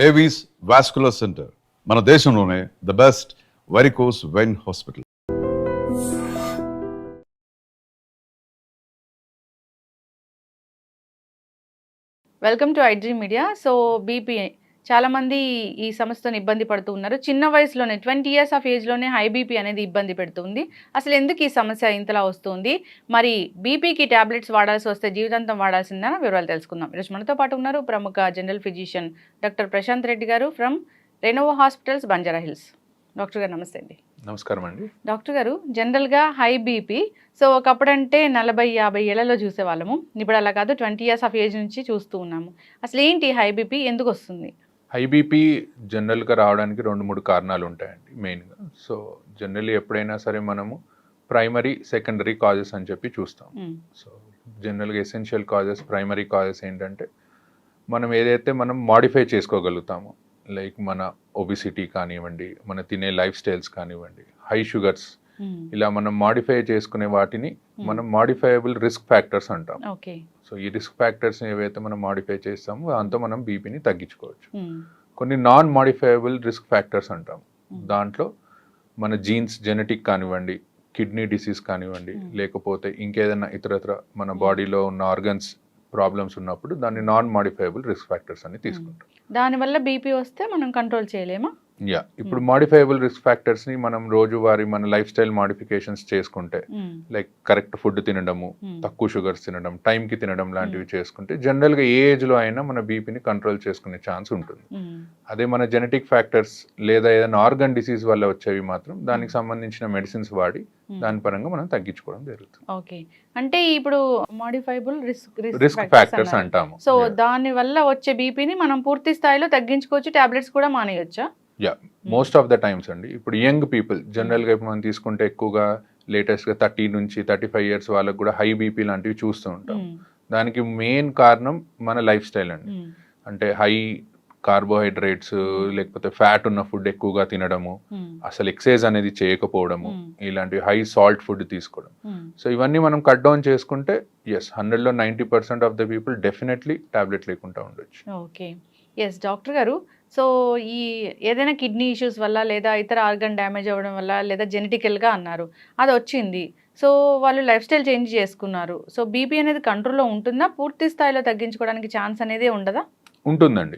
Avis vascular centre మన దేశంలోనే the best varicose vein hospital. Welcome to iDream media. So BP చాలామంది ఈ సమస్యతో ఇబ్బంది పడుతూ ఉన్నారు. చిన్న వయసులోనే 20 years ఆఫ్ ఏజ్లోనే హై బీపీ అనేది ఇబ్బంది పెడుతుంది. అసలు ఎందుకు ఈ సమస్య ఇంతలా వస్తుంది? మరి బీపీకి ట్యాబ్లెట్స్ వాడాల్సి వస్తే జీవితాంతం వాడాల్సిందని వివరాలు తెలుసుకుందాం. ఈరోజు మనతో పాటు ఉన్నారు ప్రముఖ general physician doctor Prashanth Reddy garu from Renova hospitals, Banjara hills. Doctor garu నమస్తే అండి. నమస్కారం అండి. డాక్టర్ గారు, జనరల్గా హై బీపీ సో ఒకప్పుడంటే 40-50 ఏళ్లలో చూసేవాళ్ళము. ఇప్పుడు అలా కాదు, 20 years ఆఫ్ ఏజ్ నుంచి చూస్తూ ఉన్నాము. అసలు ఏంటి హై బీపీ, ఎందుకు వస్తుంది? హై బీపీ జనరల్గా రావడానికి 2-3 కారణాలు ఉంటాయండి మెయిన్గా. సో జనరల్లీ ఎప్పుడైనా సరే మనము ప్రైమరీ సెకండరీ కాజెస్ అని చెప్పి చూస్తాం. సో జనరల్గా ఎసెన్షియల్ కాజెస్, ప్రైమరీ కాజెస్ ఏంటంటే మనం ఏదైతే మనం మాడిఫై చేసుకోగలుగుతామో, లైక్ మన ఒబిసిటీ కానివ్వండి, మన తినే లైఫ్ స్టైల్స్ కానివ్వండి, హై షుగర్స్, ఇలా మనం మాడిఫై చేసుకునే వాటిని మనం మాడిఫైయబుల్ రిస్క్ ఫ్యాక్టర్స్ అంటాం. సో ఈ రిస్క్ ఫ్యాక్టర్స్ ఏవైతే మనం మాడిఫై చేస్తామో దాంతో మనం బీపీని తగ్గించుకోవచ్చు. కొన్ని నాన్ మాడిఫైయబుల్ రిస్క్ ఫ్యాక్టర్స్ అంటాం. దాంట్లో మన జీన్స్, జెనెటిక్ కానివ్వండి, కిడ్నీ డిసీజ్ కానివ్వండి, లేకపోతే ఇంకేదైనా ఇతరత్ర మన బాడీలో ఉన్న ఆర్గన్స్ ప్రాబ్లమ్స్ ఉన్నప్పుడు దాన్ని నాన్ మాడిఫైయబుల్ రిస్క్ ఫ్యాక్టర్స్ అని తీసుకుంటాం. దానివల్ల బీపీ వస్తే మనం కంట్రోల్ చేయలేమా? ఇప్పుడు మాడిఫైయబుల్ రిస్క్ ఫ్యాక్టర్స్ ని మనం రోజువారీ మన లైఫ్ స్టైల్ మాడిఫికేషన్స్ చేసుకుంటే, లైక్ కరెక్ట్ ఫుడ్ తినడము, తక్కువ షుగర్స్ తినడం, టైంకి తినడం లాంటివి చేసుకుంటే జనరల్ గా ఏ ఏజ్ లో అయినా మన బీపీని కంట్రోల్ చేసుకునే ఛాన్స్ ఉంటుంది. అదే మన జెనెటిక్ ఫ్యాక్టర్స్ లేదా ఏదైనా ఆర్గన్ డిసీజ్ వల్ల వచ్చేవి మాత్రం దానికి సంబంధించిన మెడిసిన్స్ వాడి దాని పరంగా మనం తగ్గించుకోవడం జరుగుతుంది. ఓకే, అంటే ఇప్పుడు మాడిఫైబుల్ రిస్క్ ఫ్యాక్టర్స్ అంటాము. సో దాని వల్ల వచ్చే బీపీని మనం పూర్తి స్థాయిలో తగ్గించుకోవచ్చు, టాబ్లెట్స్ కూడా మానేయొచ్చా? మోస్ట్ ఆఫ్ ద టైమ్స్ అండి. ఇప్పుడు యంగ్ పీపుల్ జనరల్గా ఇప్పుడు మనం తీసుకుంటే ఎక్కువగా లేటెస్ట్గా 30 నుంచి 35 years వాళ్ళకు కూడా హై బీపీ లాంటివి చూస్తూ ఉంటాం. దానికి మెయిన్ కారణం మన లైఫ్ స్టైల్ అండి. అంటే హై కార్బోహైడ్రేట్స్ లేకపోతే ఫ్యాట్ ఉన్న ఫుడ్ ఎక్కువగా తినడము, అసలు ఎక్సర్సైజ్ అనేది చేయకపోవడము, ఇలాంటివి హై సాల్ట్ ఫుడ్ తీసుకోవడం. సో ఇవన్నీ మనం కట్ డౌన్ చేసుకుంటే 100లో 90% of the people definitely tablet లేకుండా ఉండొచ్చు. ఓకే, డాక్టర్ గారు, సో ఈ ఏదైనా కిడ్నీ ఇష్యూస్ వల్ల లేదా ఇతర ఆర్గన్ డ్యామేజ్ అవ్వడం వల్ల లేదా జెనెటికల్గా అన్నారు, అది వచ్చింది. సో వాళ్ళు లైఫ్ స్టైల్ చేంజ్ చేసుకున్నారు. సో బీపీ అనేది కంట్రోల్లో ఉంటుందా? పూర్తి స్థాయిలో తగ్గించుకోవడానికి ఛాన్స్ అనేది ఉండదా? ఉంటుందండి,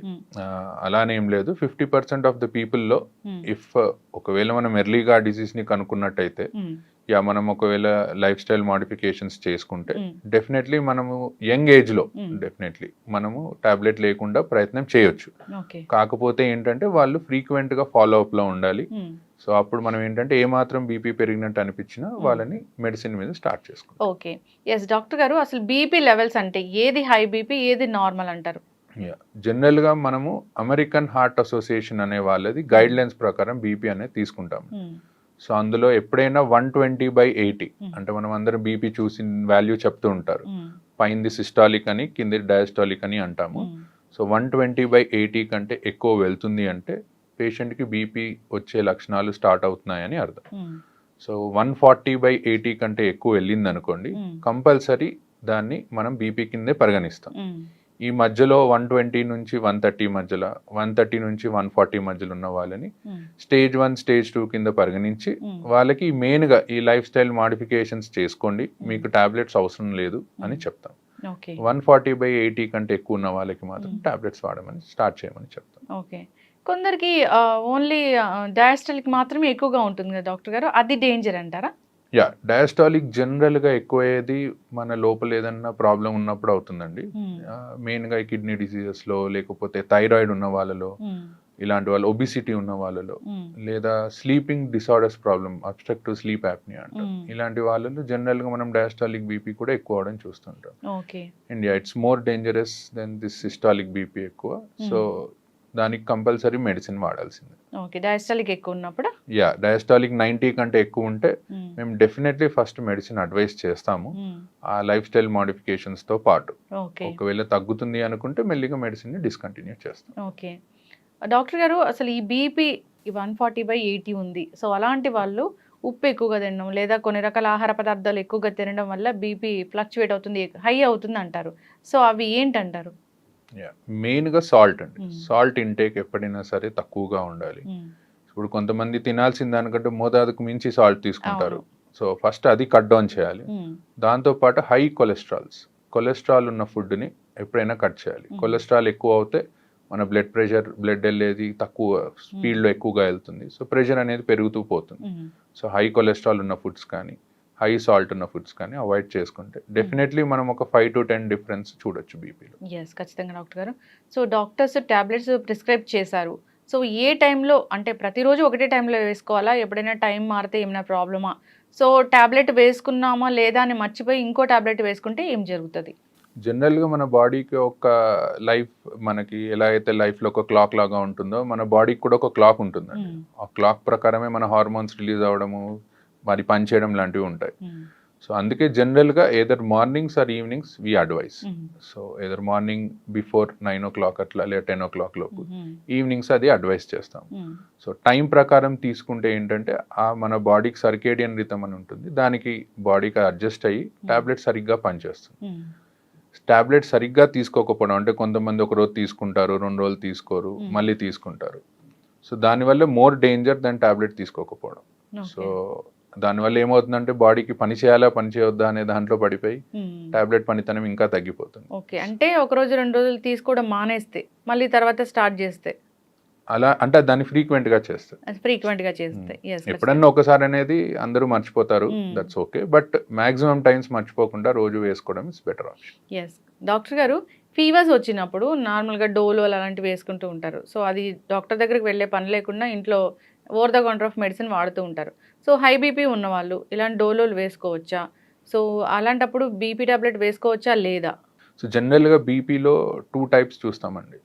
అలానే ఏం లేదు. 50% ఆఫ్ ద పీపుల్లో ఇఫ్ ఒకవేళ మనం ఎర్లీగా డిసీజ్ని కనుక్కున్నట్టయితే, మనం ఒకవేళ లైఫ్ స్టైల్ మాడిఫికేషన్స్ చేసుకుంటే డెఫినెట్లీ మనము యంగ్ ఏజ్లో డెఫినెట్లీ మనము టాబ్లెట్ లేకుండా ప్రయత్నం చేయొచ్చు. కాకపోతే ఏంటంటే వాళ్ళు ఫ్రీక్వెంట్గా ఫాలో అప్లో ఉండాలి. సో అప్పుడు మనం ఏంటంటే ఏమాత్రం బీపీ పెరిగినట్టు అనిపించినా వాళ్ళని మెడిసిన్ మీద స్టార్ట్ చేసుకోవాలి. ఓకే, డాక్టర్ గారు, అసలు బీపీ లెవెల్స్ అంటే ఏది హై బీపీ, ఏది నార్మల్ అంటారు? జనరల్గా మనము అమెరికన్ హార్ట్ అసోసియేషన్ అనే వాళ్ళది గైడ్ లైన్స్ ప్రకారం బీపీ అనేది తీసుకుంటాము. సో అందులో ఎప్పుడైనా 120/80 అంటే మనం అందరం బీపీ చూసిన వాల్యూ చెప్తూ ఉంటారు. పైంది సిస్టాలిక్ అని, కింది డయాస్టాలిక్ అని అంటాము. సో 120/80 కంటే ఎక్కువ వెళ్తుంది అంటే పేషెంట్కి బీపీ వచ్చే లక్షణాలు స్టార్ట్ అవుతున్నాయని అర్థం. సో 140/80 కంటే ఎక్కువ వెళ్ళింది అనుకోండి, కంపల్సరీ దాన్ని మనం బీపీ కిందే పరిగణిస్తాం. ఈ మధ్యలో 120 నుంచి 130 మధ్యలో, 130 నుంచి 140 మధ్యలో ఉన్న వాళ్ళని స్టేజ్ 1, స్టేజ్ 2 కింద పరిగణించి వాళ్ళకి మెయిన్గా ఈ లైఫ్ స్టైల్ మాడిఫికేషన్స్ చేసుకోండి, మీకు టాబ్లెట్స్ అవసరం లేదు అని చెప్తాం. 140/80 కంటే ఎక్కువ ఉన్న వాళ్ళకి మాత్రం టాబ్లెట్స్ వాడమని స్టార్ట్ చేయమని చెప్తాం. ఓకే, కొందరికి ఓన్లీ డయాస్టలిక్ మాత్రమే ఎక్కువగా ఉంటుంది కదా డాక్టర్ గారు, అది డేంజర్ అంటారా? డయాస్టాలిక్ జనరల్గా ఎక్కువయ్యేది మన లోపల ఏదన్నా ప్రాబ్లం ఉన్నప్పుడు అవుతుందండి. మెయిన్గా ఈ కిడ్నీ డిసీజెస్లో, లేకపోతే థైరాయిడ్ ఉన్న వాళ్ళలో, ఇలాంటి వాళ్ళు ఒబిసిటీ ఉన్న వాళ్ళలో, లేదా sleeping disorders problem, obstructive sleep apnea అంటాం, ఇలాంటి వాళ్ళలో జనరల్గా మనం డయాస్టాలిక్ బీపీ కూడా ఎక్కువ అవడం చూస్తుంటాం. India it's more dangerous then this systolic BP ఎక్కువ. సో దానికి కంపల్సరీ మెడిసిన్ వాడాల్సిందే. ఓకే, డయాస్టాలిక్ ఎక్కువ ఉన్నప్పుడు డయాస్టాలిక్ 90 కంటే ఎక్కువ ఉంటే మేము డెఫినెట్లీ ఫస్ట్ మెడిసిన్ అడ్వైస్ చేస్తాము, ఆ లైఫ్ స్టైల్ మాడిఫికేషన్స్ తో పాటు. ఒకవేళ తగ్గుతుంది అనుకుంటే మెల్లిగా మెడిసిన్ ని డిస్కంటిన్యూ చేస్తాం. ఓకే, డాక్టర్ గారు, అసలు ఈ బీపీ 140/80 ఉంది. సో అలాంటి వాళ్ళు ఉప్పు ఎక్కువగా తినడం లేదా కొన్ని రకాల ఆహార పదార్థాలు ఎక్కువగా తినడం వల్ల బీపీ ఫ్లక్చువేట్ అవుతుంది, హై అవుతుంది అంటారు. సో అవి ఏంటంటారు? మెయిన్గా సాల్ట్ అండి. Mm. సాల్ట్ ఇంటేక్ ఎప్పుడైనా సరే తక్కువగా ఉండాలి. ఇప్పుడు కొంతమంది తినాల్సిన దానికంటే మోతాదుకు మించి సాల్ట్ తీసుకుంటారు. సో ఫస్ట్ అది కట్ డౌన్ చేయాలి. దాంతోపాటు హై కొలెస్ట్రాల్ ఉన్న ఫుడ్ని ఎప్పుడైనా కట్ చేయాలి. కొలెస్ట్రాల్ ఎక్కువ అవుతే మన బ్లడ్ వెళ్ళేది తక్కువ స్పీడ్లో ఎక్కువగా వెళ్తుంది. సో ప్రెషర్ అనేది పెరుగుతూ పోతుంది. సో హై కొలెస్ట్రాల్ ఉన్న ఫుడ్స్ కానీ హై సాల్ట్ ఉన్న ఫుడ్స్ కానీ అవాయిడ్ చేసుకుంటే డెఫినెట్లీ మనం ఒక 5 to 10 డిఫరెన్స్ చూడొచ్చు బీపీలో. ఎస్, ఖచ్చితంగా డాక్టర్ గారు. సో డాక్టర్స్ టాబ్లెట్స్ ప్రిస్క్రైబ్ చేశారు. సో ఏ టైంలో, అంటే ప్రతిరోజు ఒకటే టైంలో వేసుకోవాలా, ఎప్పుడైనా టైం మారితే ఏమైనా ప్రాబ్లమా? సో టాబ్లెట్ వేసుకున్నామా లేదా అని మర్చిపోయి ఇంకో టాబ్లెట్ వేసుకుంటే ఏం జరుగుతుంది? జనరల్గా మన బాడీకి ఒక లైఫ్, మనకి ఎలా అయితే లైఫ్లో ఒక క్లాక్ లాగా ఉంటుందో మన బాడీకి కూడా ఒక క్లాక్ ఉంటుందండి. ఆ క్లాక్ ప్రకారమే మన హార్మోన్స్ రిలీజ్ అవ్వడము, మరి పని చేయడం లాంటివి ఉంటాయి. సో అందుకే జనరల్గా either mornings or evenings we advise. So either morning before 9 o'clock అట్లా లేదా 10 o'clock లోపు, ఈవినింగ్స్ అది అడ్వైస్ చేస్తాం. సో టైం ప్రకారం తీసుకుంటే ఏంటంటే మన బాడీకి సర్కేడియన్ రిథమ్ అని ఉంటుంది, దానికి బాడీకి అడ్జస్ట్ అయ్యి టాబ్లెట్ సరిగ్గా పనిచేస్తుంది. టాబ్లెట్ సరిగ్గా తీసుకోకపోవడం అంటే కొంతమంది ఒక రోజు తీసుకుంటారు, 2 రోజులు తీసుకోరు, మళ్ళీ తీసుకుంటారు. సో దానివల్ల మోర్ డేంజర్ దాని టాబ్లెట్ తీసుకోకపోవడం. సో దానివల్ల ఏమవుతుందంటే బాడీకి పని చేయాలా పని చేయొద్దా అనే దాంట్లో పడిపోయి టాబ్లెట్ పనితనం ఇంకా తగ్గిపోతుంది. ఓకే, అంటే ఒక రోజు 2 రోజులు తీసుకోవడం మానేస్తే మళ్ళీ తర్వాత స్టార్ట్ చేస్తే అలా అంటే దాన్ని ఫ్రీక్వెంట్ గా చేస్తే ఎప్పుడన్నా ఒకసారి అనేది అందరూ మర్చిపోతారు, that's okay, but maximum times మర్చిపోకుండా రోజు వేసుకోవడం is better option. Yes doctor గారు, ఫీవర్స్ వచ్చినప్పుడు నార్మల్గా డోలో అలాంటివి వేసుకుంటూ ఉంటారు. సో అది డాక్టర్ దగ్గరికి వెళ్ళే పని లేకుండా ఇంట్లో over the counter of medicine వాడుతూ ఉంటారు. సో హై బీపీ ఉన్నవాళ్ళు ఇలాంటి డోలోలు వేసుకోవచ్చా? సో అలాంటప్పుడు బీపీ టాబ్లెట్ వేసుకోవచ్చా లేదా? సో జనరల్గా బీపీలో 2 types చూస్తామండి.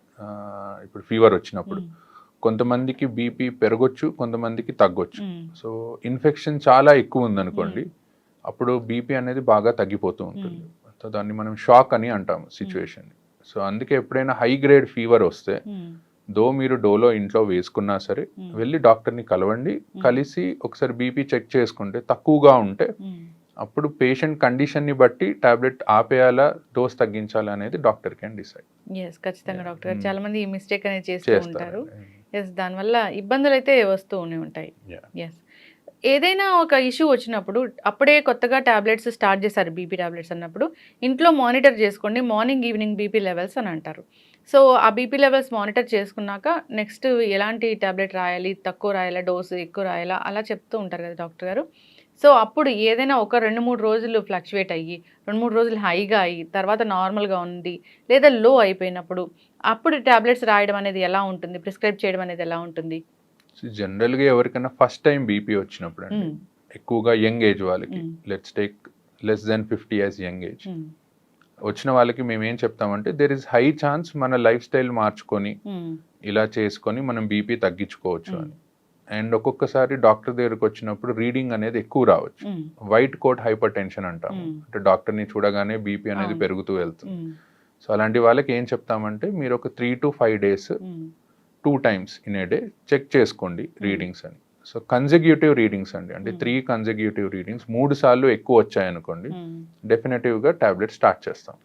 ఇప్పుడు ఫీవర్ వచ్చినప్పుడు కొంతమందికి బీపీ పెరగొచ్చు, కొంతమందికి తగ్గొచ్చు. సో ఇన్ఫెక్షన్ చాలా ఎక్కువ ఉందనుకోండి, అప్పుడు బీపీ అనేది బాగా తగ్గిపోతూ ఉంటుంది. సో దాన్ని మనం షాక్ అని అంటాము సిచ్యువేషన్. సో అందుకే ఎప్పుడైనా హై గ్రేడ్ ఫీవర్ వస్తే మీరు డోలో ఇంట్లో వేసుకున్నా సరే వెళ్ళి డాక్టర్ని కలవండి. కలిసి ఒకసారి బీపీ చెక్ చేసుకుంటే తక్కువగా ఉంటే అప్పుడు పేషెంట్ కండిషన్ని బట్టి టాబ్లెట్ ఆపేయాలా డోస్ తగ్గించాలా అనేది డాక్టర్ కెన్ డిసైడ్. ఎస్, ఖచ్చితంగా డాక్టర్ గారు. చాలా మంది ఈ మిస్టేక్ అనేది చేస్తూ ఉంటారు. ఎస్, దానివల్ల ఇబ్బందులు అయితే వస్తూ ఉంటాయి. ఎస్, ఏదైనా ఒక ఇష్యూ వచ్చినప్పుడు అప్పుడే కొత్తగా టాబ్లెట్స్ స్టార్ట్ చేశారు బీపీ టాబ్లెట్స్ అన్నప్పుడు ఇంట్లో మానిటర్ చేసుకోండి, మార్నింగ్ ఈవినింగ్ బీపీ లెవెల్స్ అని అంటారు. సో ఆ బీపీ లెవెల్స్ మానిటర్ చేసుకున్నాక నెక్స్ట్ ఎలాంటి టాబ్లెట్ రాయాలి, తక్కువ రాయాలా, డోసు ఎక్కువ రాయాలా, అలా చెప్తూ ఉంటారు కదా డాక్టర్ గారు. సో అప్పుడు ఏదైనా ఒక 2-3 రోజులు ఫ్లక్చువేట్ అయ్యి 2-3 రోజులు హైగా అయ్యి తర్వాత నార్మల్గా ఉంది లేదా లో అయిపోయినప్పుడు అప్పుడు టాబ్లెట్స్ రాయడం అనేది ఎలా ఉంటుంది, ప్రిస్క్రైబ్ చేయడం అనేది ఎలా ఉంటుంది? జనరల్గా ఎవరికైనా ఫస్ట్ టైం బీపీ వచ్చినప్పుడు అండి, ఎక్కువగా యంగ్ ఏజ్ వాళ్ళకి, let's take less than 50 years young age వచ్చిన వాళ్ళకి మేము ఏం చెప్తామంటే దేర్ ఇస్ హై ఛాన్స్ మన లైఫ్ స్టైల్ మార్చుకొని ఇలా చేసుకొని మనం బీపీ తగ్గించుకోవచ్చు అని. అండ్ ఒక్కొక్కసారి డాక్టర్ దగ్గరకు వచ్చినప్పుడు రీడింగ్ అనేది ఎక్కువ రావచ్చు. వైట్ కోట్ హైపర్ టెన్షన్ అంటాము, అంటే డాక్టర్ని చూడగానే బీపీ అనేది పెరుగుతూ వెళ్తుంది. సో అలాంటి వాళ్ళకి ఏం చెప్తామంటే మీరు ఒక 3 to 5 days 2 times in a day check చేసుకోండి రీడింగ్స్ అని. సో కన్సెక్యూటివ్ రీడింగ్స్ అండి, అంటే 3 consecutive రీడింగ్స్ 3 సార్లు ఎక్కువ వచ్చాయనుకోండి డెఫినెటివ్గా టాబ్లెట్ స్టార్ట్ చేస్తాం.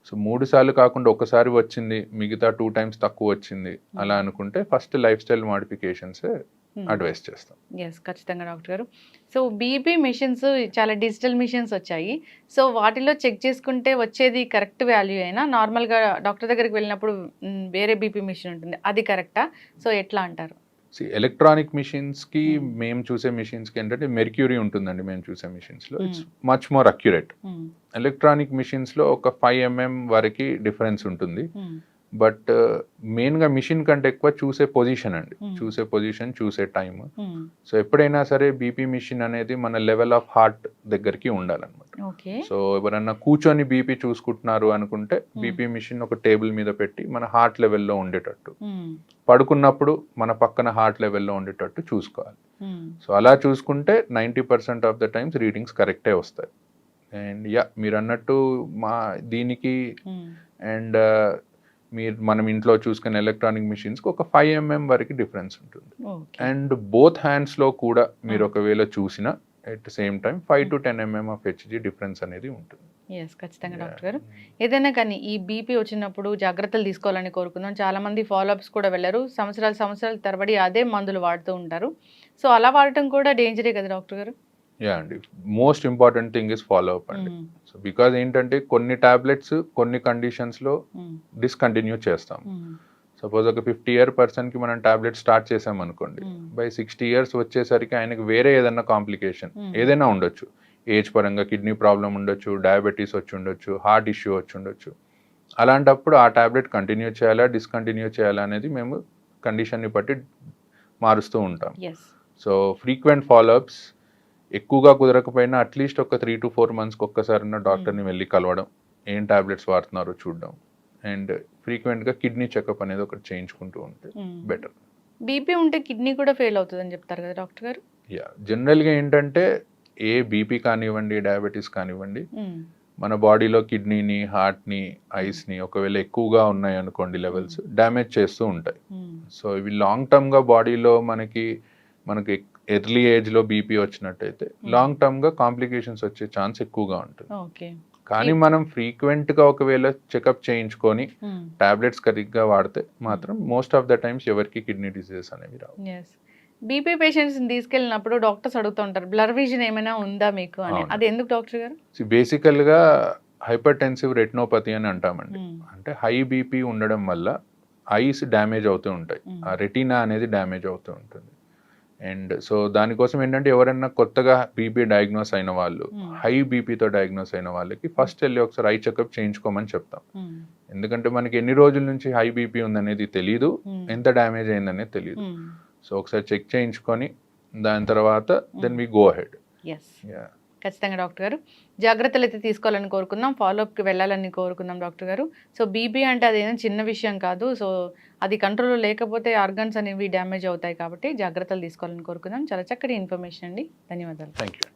సో 3 సార్లు కాకుండా ఒకసారి వచ్చింది మిగతా 2 times తక్కువ వచ్చింది అలా అనుకుంటే first life style modifications advice చేస్తాం. ఎస్, ఖచ్చితంగా డాక్టర్ గారు. సో బీపీ మిషన్స్ చాలా డిజిటల్ మిషన్స్ వచ్చాయి. సో వాటిలో చెక్ చేసుకుంటే వచ్చేది కరెక్ట్ వాల్యూ అయినా నార్మల్గా డాక్టర్ దగ్గరికి వెళ్ళినప్పుడు వేరే బీపీ మిషన్ ఉంటుంది, అది కరెక్టా? సో ఎట్లా అంటారు? ఎలక్ట్రానిక్ మిషన్స్కి మేము చూసే మిషన్స్కి ఏంటంటే మెర్క్యూరీ ఉంటుందండి మేము చూసే మిషన్స్లో, it's much more accurate. Electronic మిషన్స్లో ఒక 5 mm వరకు డిఫరెన్స్ ఉంటుంది. బట్ మెయిన్గా మిషన్ కంటే ఎక్కువ చూసే పొజిషన్ అండి, చూసే పొజిషన్, చూసే టైమ్. సో ఎప్పుడైనా సరే బీపీ మిషన్ అనేది మన లెవెల్ ఆఫ్ హార్ట్ దగ్గరికి ఉండాలన్నమాట. సో ఎవరన్నా కూర్చొని బీపీ చూసుకుంటున్నారు అనుకుంటే బీపీ మిషన్ ఒక టేబుల్ మీద పెట్టి మన హార్ట్ లెవెల్లో ఉండేటట్టు, పడుకున్నప్పుడు మన పక్కన హార్ట్ లెవెల్లో ఉండేటట్టు చూసుకోవాలి. సో అలా చూసుకుంటే 90% ఆఫ్ ద టైమ్స్ రీడింగ్స్ కరెక్టే వస్తాయి. అండ్ మీరు అన్నట్టు దీనికి అండ్ మనం ఇంట్లో చూసుకునే ఎలక్ట్రానిక్ మిషన్స్కి ఒక 5 mm వరకు డిఫరెన్స్ ఉంటుంది. అండ్ బోత్ హ్యాండ్స్లో కూడా మీరు ఒకవేళ చూసినా at the same time 5 to 10 mm of HG difference అనేది ఉంటుంది. ఎస్, ఖచ్చితంగా డాక్టర్ గారు. ఏదైనా కానీ ఈ బీపీ వచ్చినప్పుడు జాగ్రత్తలు తీసుకోవాలని కోరుకుందాం. చాలామంది ఫాలోఅప్స్ కూడా వెళ్ళరు. సంవత్సరాలు తరబడి అదే మందులు వాడుతూ ఉంటారు. సో అలా వాడటం కూడా డేంజరే కదా డాక్టర్ గారు? యా అండి, most important thing is follow up అండి. సో బికాజ్ ఏంటంటే కొన్ని టాబ్లెట్స్ కొన్ని కండిషన్స్లో డిస్కంటిన్యూ చేస్తాం. సపోజ్ ఒక 50-year పర్సన్కి మనం టాబ్లెట్ స్టార్ట్ చేసాం అనుకోండి, బై 60 years వచ్చేసరికి ఆయనకి వేరే ఏదైనా కాంప్లికేషన్ ఏదైనా ఉండొచ్చు. ఏజ్ పరంగా కిడ్నీ ప్రాబ్లం ఉండొచ్చు, డయాబెటీస్ వచ్చి ఉండొచ్చు, హార్ట్ ఇష్యూ వచ్చి ఉండొచ్చు. అలాంటప్పుడు ఆ టాబ్లెట్ కంటిన్యూ చేయాలా డిస్కంటిన్యూ చేయాలా అనేది మేము కండిషన్ని బట్టి మారుస్తూ ఉంటాం. సో ఫ్రీక్వెంట్ ఫాలోఅప్స్, ఎక్కువగా కుదరకపోయినా అట్లీస్ట్ ఒక 3 to 4 monthsకి ఒక్కసారైనా డాక్టర్ని వెళ్ళి కలవడం, ఏం టాబ్లెట్స్ వాడుతున్నారో చూడడం, అండ్ ఫ్రీక్వెంట్గా కిడ్నీ చెకప్ అనేది ఒకటి చేయించుకుంటూ ఉంటే బెటర్. బీపీ ఉంటే కిడ్నీ కూడా ఫెయిల్ అవుతుందని చెప్తారు కదా డాక్టర్ గారు? యా, జనరల్గా ఏంటంటే ఏ బీపీ కానివ్వండి, డయాబెటీస్ కానివ్వండి, మన బాడీలో కిడ్నీని, హార్ట్ని, ఐస్ని ఒకవేళ ఎక్కువగా ఉన్నాయి అనుకోండి లెవెల్స్, డ్యామేజ్ చేస్తూ ఉంటాయి. సో ఇవి లాంగ్ టర్మ్గా బాడీలో మనకి ఎర్లీ ఏజ్లో బీపీ వచ్చినట్టయితే లాంగ్ టర్మ్గా కాంప్లికేషన్స్ వచ్చే ఛాన్స్ ఎక్కువగా ఉంటుంది. ఓకే. కానీ మనం ఫ్రీక్వెంట్గా ఒకవేళ చెకప్ చేయించుకొని టాబ్లెట్స్ కరెక్ట్గా వాడితే మాత్రం మోస్ట్ ఆఫ్ ద టైమ్స్ ఎవరికి కిడ్నీ డిసీజెస్ అనేవి రావు. బీపీ పేషెంట్స్ని తీసుకెళ్ళినప్పుడు డాక్టర్స్ అడుగుతుంటారు బ్లర్ విజన్ ఏమైనా ఉందా మీకు అని. అది ఎందుకు డాక్టర్ గారు? బేసికల్గా హైపర్ టెన్సివ్ రెటినోపతి అని అంటామండి. అంటే హై బీపీ ఉండడం వల్ల ఐస్ డ్యామేజ్ అవుతూ ఉంటాయి, ఆ రెటీనా అనేది డ్యామేజ్ అవుతూ ఉంటుంది. అండ్ సో దానికోసం ఏంటంటే ఎవరైనా కొత్తగా బీపీ డయాగ్నోస్ అయిన వాళ్ళు, హై బీపీతో డయాగ్నోస్ అయిన వాళ్ళకి ఫస్ట్ వెళ్ళి ఒకసారి ఐ చెకప్ చేయించుకోమని చెప్తాం. ఎందుకంటే మనకి ఎన్ని రోజుల నుంచి హై బీపీ ఉందనేది తెలీదు, ఎంత డ్యామేజ్ అయిందనేది తెలీదు. సో ఒకసారి చెక్ చేయించుకొని దాని తర్వాత దెన్ వి గో అహెడ్. ఖచ్చితంగా డాక్టర్ గారు జాగ్రత్తలు అయితే తీసుకోవాలని కోరుకుందాం, ఫాలోఅప్కి వెళ్ళాలని కోరుకుందాం డాక్టర్ గారు. సో బీపీ అంటే అదేదో చిన్న విషయం కాదు. సో అది కంట్రోల్లో లేకపోతే ఆర్గన్స్ అనేవి డ్యామేజ్ అవుతాయి కాబట్టి జాగ్రత్తలు తీసుకోవాలని కోరుకుందాం. చాలా చక్కటి ఇన్ఫర్మేషన్ అండి, ధన్యవాదాలు. Thank you.